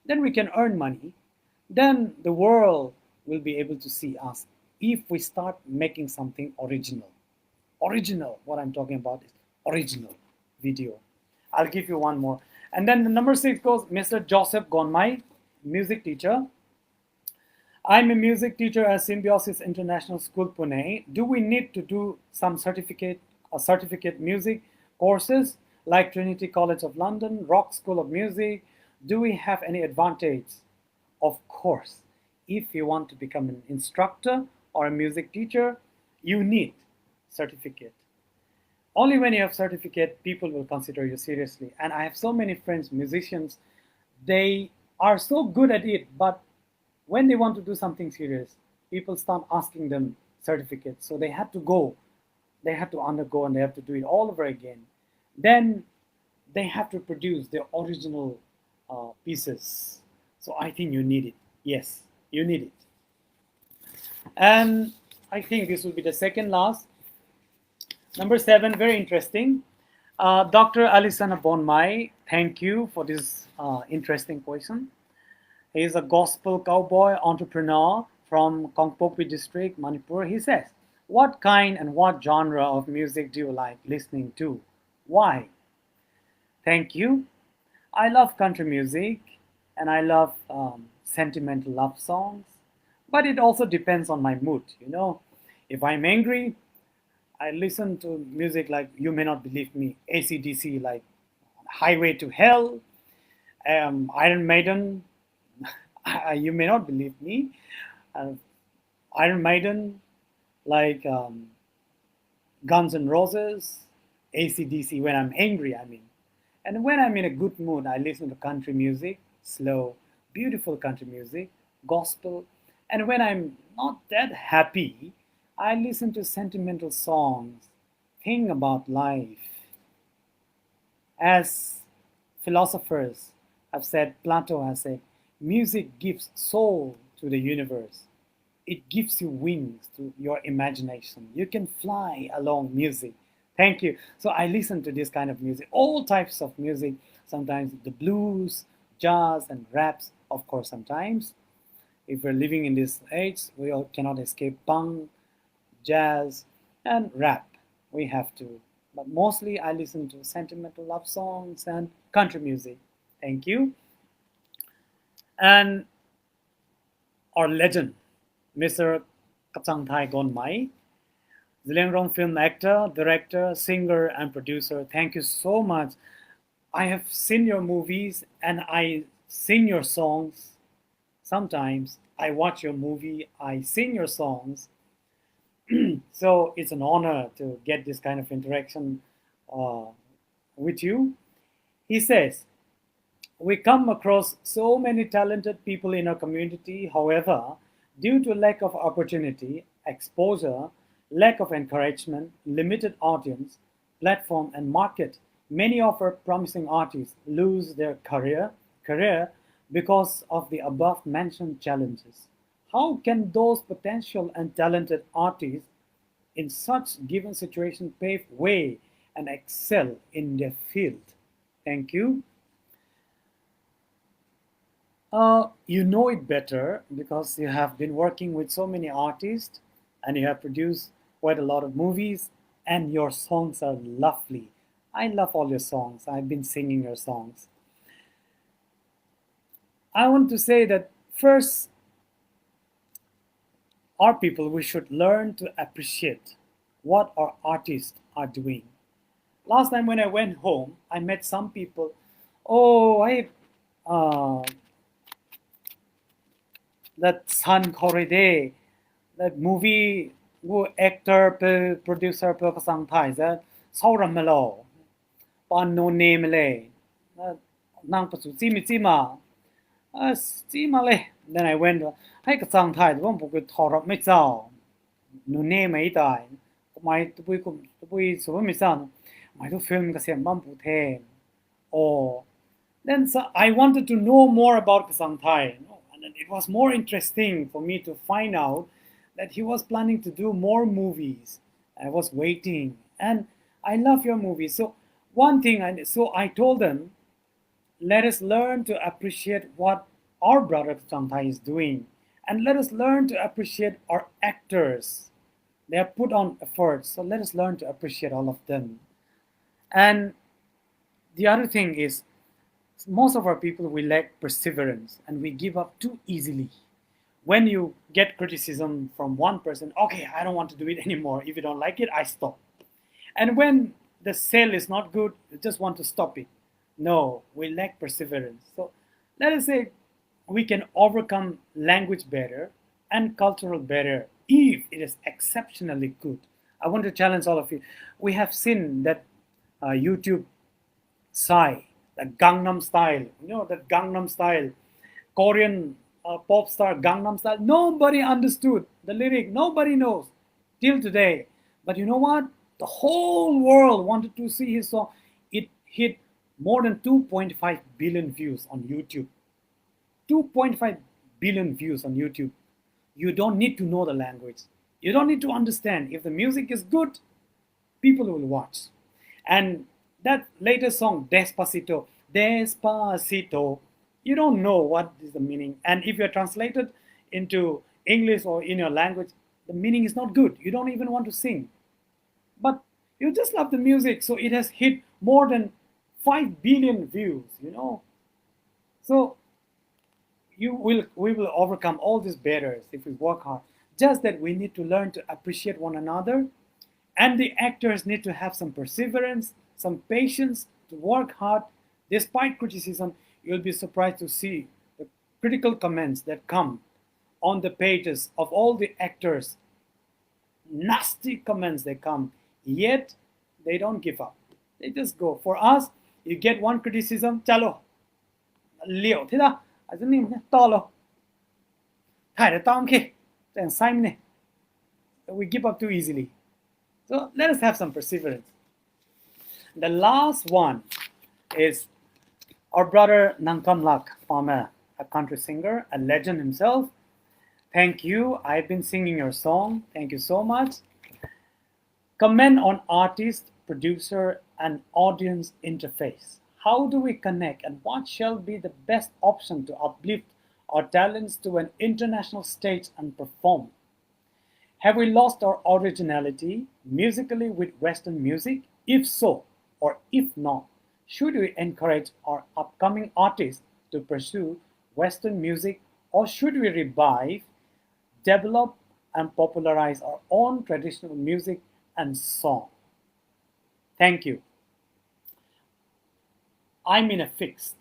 Then we can earn money. Then the world will be able to see us if we start making something original. Original, what I'm talking about is original video. I'll give you one more. And then the number 6 goes Mr. Joseph Gonmai, music teacher. I'm a music teacher at Symbiosis International School, Pune. Do we need to do some certificate music courses like Trinity College of London, Rock School of Music? Do we have any advantage? Of course, if you want to become an instructor or a music teacher, you need certificate. Only when you have certificate, people will consider you seriously. And I have so many friends, musicians, they are so good at it, but when they want to do something serious, people start asking them certificates. So they have to undergo, and they have to do it all over again. Then they have to produce their original pieces. So I think you need it. Yes, you need it. And I think this will be the second last. Number 7, very interesting. Dr. Alisana Bonmai, thank you for this interesting question. He is a gospel cowboy entrepreneur from Kongpopi district, Manipur. He says, what kind and what genre of music do you like listening to? Why? Thank you. I love country music and I love sentimental love songs, but it also depends on my mood. If I'm angry, I listen to music like You May Not Believe Me, AC/DC, like Highway to Hell, Iron Maiden, You May Not Believe Me, Iron Maiden, like Guns N' Roses, AC/DC when I'm angry, I mean. And when I'm in a good mood, I listen to country music, slow, beautiful country music, gospel. And when I'm not that happy, I listen to sentimental songs, think about life. As philosophers have said, Plato has said, music gives soul to the universe. It gives you wings to your imagination. You can fly along music. Thank you. So I listen to this kind of music, all types of music, sometimes the blues, jazz, and raps, of course, sometimes. If we're living in this age, we all cannot escape punk, jazz, and rap. We have to. But mostly I listen to sentimental love songs and country music. Thank you. And our legend, Mr. Kapsangthai Gonmai, Zeliangrong film actor, director, singer, and producer. Thank you so much. I have seen your movies and I sing your songs. Sometimes I watch your movie, I sing your songs. So it's an honor to get this kind of interaction with you. He says, we come across so many talented people in our community. However, due to lack of opportunity, exposure, lack of encouragement, limited audience, platform, and market, many of our promising artists lose their career because of the above-mentioned challenges. How can those potential and talented artists in such given situation pave way and excel in their field? Thank you. You know it better because you have been working with so many artists and you have produced quite a lot of movies and your songs are lovely. I love all your songs. I've been singing your songs. I want to say that first, our people, we should learn to appreciate what our artists are doing. Last time when I went home, I met some people. That San Koride, that movie, actor, producer, Professor Thai, that Sauramelo, Pan no name le, Nang Pasu Jima, Jima le. Then I went, Hai Kasang Thai, the one who could tore up my nune mai tai mai tupui subumisan mai tu film kasi mam puthe or then so I wanted to know more about Kasang Thai, and then it was more interesting for me to find out that he was planning to do more movies. I was waiting, and I love your movies. So one thing, so I told them, let us learn to appreciate what our brother Kasang Thai is doing, and let us learn to appreciate our actors. They have put on efforts, so let us learn to appreciate all of them. And the other thing is, most of our people, we lack perseverance and we give up too easily. When you get criticism from one person, okay, I don't want to do it anymore. If you don't like it, I stop. And when the sale is not good, you just want to stop it. No, we lack perseverance. So let us say we can overcome language barrier and cultural barrier if it is exceptionally good. I want to challenge all of you. We have seen that YouTube Psy, the Gangnam Style, that Gangnam Style, Korean pop star Gangnam Style. Nobody understood the lyric. Nobody knows till today. But you know what? The whole world wanted to see his song. It hit more than 2.5 billion views on YouTube. 2.5 billion views on YouTube. You don't need to know the language. You don't need to understand. If the music is good, people will watch. And that latest song, Despacito, Despacito, you don't know what is the meaning. And if you're translated into English or in your language, the meaning is not good. You don't even want to sing. But you just love the music, so it has hit more than 5 billion views. So we will overcome all these barriers if we work hard. Just that we need to learn to appreciate one another, and the actors need to have some perseverance, some patience to work hard. Despite criticism, you'll be surprised to see the critical comments that come on the pages of all the actors. Nasty comments they come, yet they don't give up. They just go. For us, you get one criticism, chalo, liu thế đó, to lo, thải để tao kia, and sign ne. We give up too easily. So let us have some perseverance. The last one is our brother Nangkamlak Pame, a country singer, a legend himself. Thank you. I've been singing your song. Thank you so much. Comment on artist, producer, and audience interface. How do we connect, and what shall be the best option to uplift our talents to an international stage and perform? Have we lost our originality musically with Western music? If so, or if not, should we encourage our upcoming artists to pursue Western music, or should we revive, develop, and popularize our own traditional music and song? Thank you. I'm in a fix,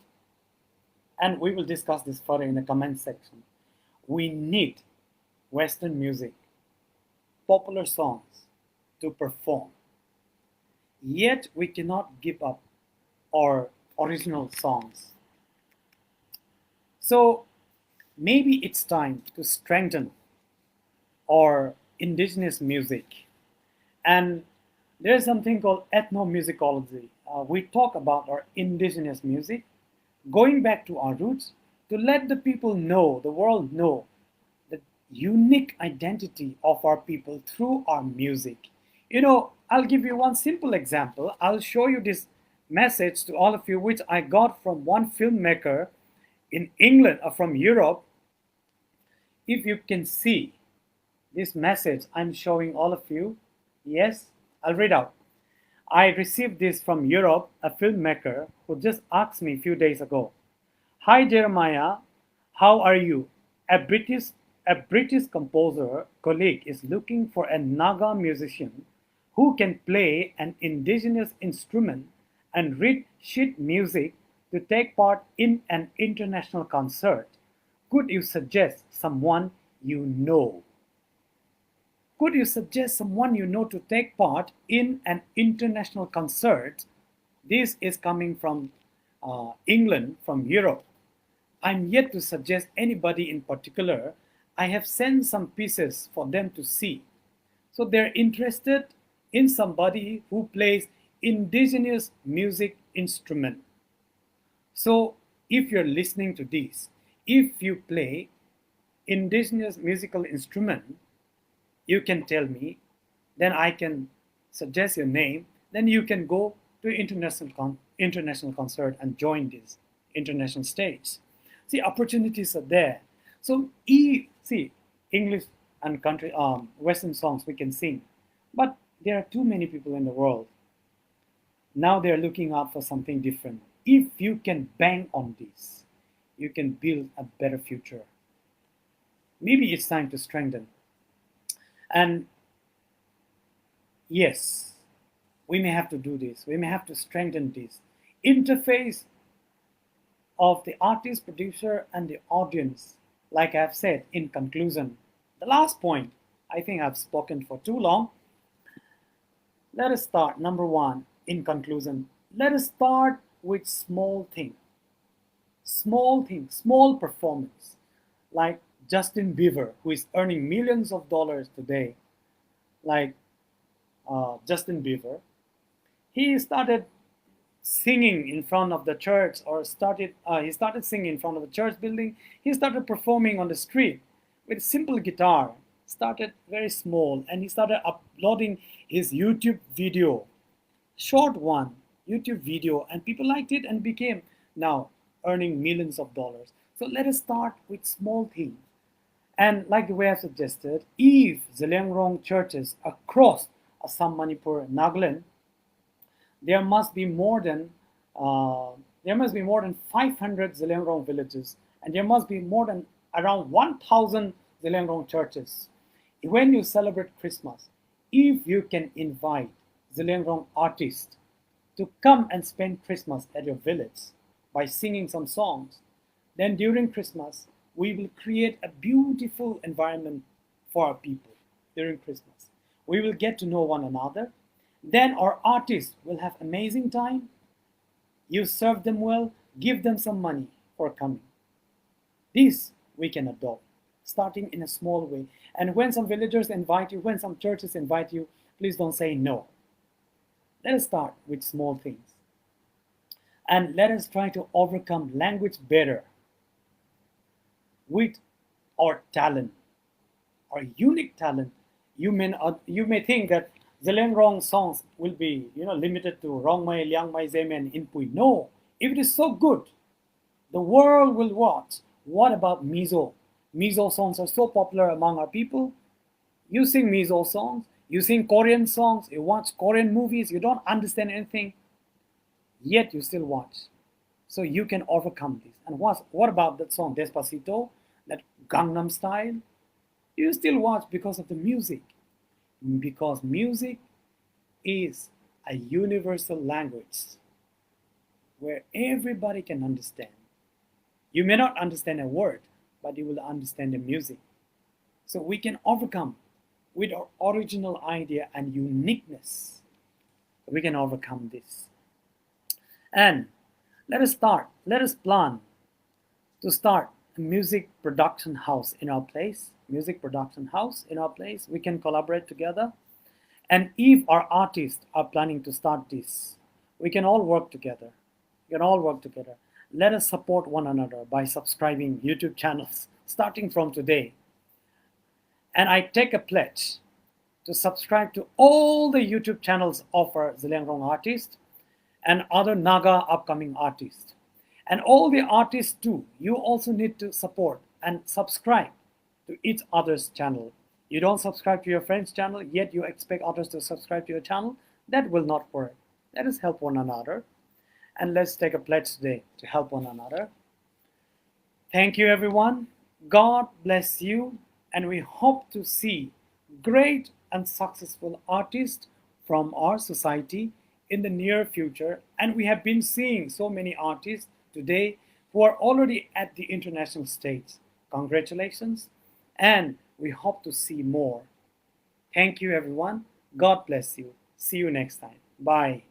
and we will discuss this further in the comment section. We need Western music, popular songs to perform. Yet we cannot give up our original songs. So maybe it's time to strengthen our indigenous music. And there's something called ethnomusicology. We talk about our indigenous music, going back to our roots, to let the people know, the world know, the unique identity of our people through our music. I'll give you one simple example. I'll show you this message to all of you, which I got from one filmmaker in England or from Europe. If you can see this message I'm showing all of you, yes, I'll read out. I received this from Europe, a filmmaker who just asked me a few days ago. Hi Jeremiah, how are you? A British composer colleague is looking for a Naga musician who can play an indigenous instrument and read sheet music to take part in an international concert. Could you suggest someone you know? Could you suggest someone you know to take part in an international concert? This is coming from England, from Europe. I'm yet to suggest anybody in particular. I have sent some pieces for them to see. So they're interested in somebody who plays indigenous music instrument. So if you're listening to this, if you play indigenous musical instrument, you can tell me, then I can suggest your name, then you can go to international concert and join this international stage. See, opportunities are there. So see, English and country Western songs we can sing, but there are too many people in the world. Now they're looking out for something different. If you can bang on this, you can build a better future. Maybe it's time to strengthen. And yes, we may have to do this. We may have to strengthen this interface of the artist, producer, and the audience. Like I've said in conclusion, the last point, I think I've spoken for too long. Let us start. Number one, in conclusion, let us start with small thing, small performance, like Justin Bieber, who is earning millions of dollars today. Like Justin Bieber, he started singing in front of the church, or he started singing in front of the church building. He started performing on the street with a simple guitar. Started very small, and he started uploading his YouTube video, short one, YouTube video, and people liked it and became now earning millions of dollars. So let us start with small things. And like the way I suggested, if Zeliangrong churches across Assam, Manipur, Nagaland, there must be more than 500 Zeliangrong villages, and there must be more than around 1,000 Zeliangrong churches. When you celebrate Christmas, if you can invite Zeliangrong artists to come and spend Christmas at your village by singing some songs, then during Christmas, we will create a beautiful environment for our people during Christmas. We will get to know one another. Then our artists will have amazing time. You serve them well, give them some money for coming. This we can adopt, starting in a small way. And when some villagers invite you, when some churches invite you, please don't say no. Let us start with small things. And let us try to overcome language barrier with our talent, our unique talent. You may think that Zeliangrong songs will be limited to Rongmai, Liangmai, Zeme, and Inpui. No, if it is so good, the world will watch. What about Mizo? Mizo songs are so popular among our people. You sing Mizo songs, you sing Korean songs, you watch Korean movies, you don't understand anything, yet you still watch. So you can overcome this. And what about that song Despacito, that Gangnam Style? You still watch because of the music. Because music is a universal language where everybody can understand. You may not understand a word, but you will understand the music. So we can overcome with our original idea and uniqueness. We can overcome this. And let us plan to start a music production house in our place. We can collaborate together. And if our artists are planning to start this, we can all work together. Let us support one another by subscribing YouTube channels starting from today. And I take a pledge to subscribe to all the YouTube channels of our Zeliangrong artists and other Naga upcoming artists. And all the artists too, you also need to support and subscribe to each other's channel. You don't subscribe to your friend's channel, yet you expect others to subscribe to your channel. That will not work. Let us help one another. And let's take a pledge today to help one another. Thank you, everyone. God bless you. And we hope to see great and successful artists from our society in the near future. And we have been seeing so many artists today who are already at the international stage. Congratulations. And we hope to see more. Thank you, everyone. God bless you. See you next time. Bye.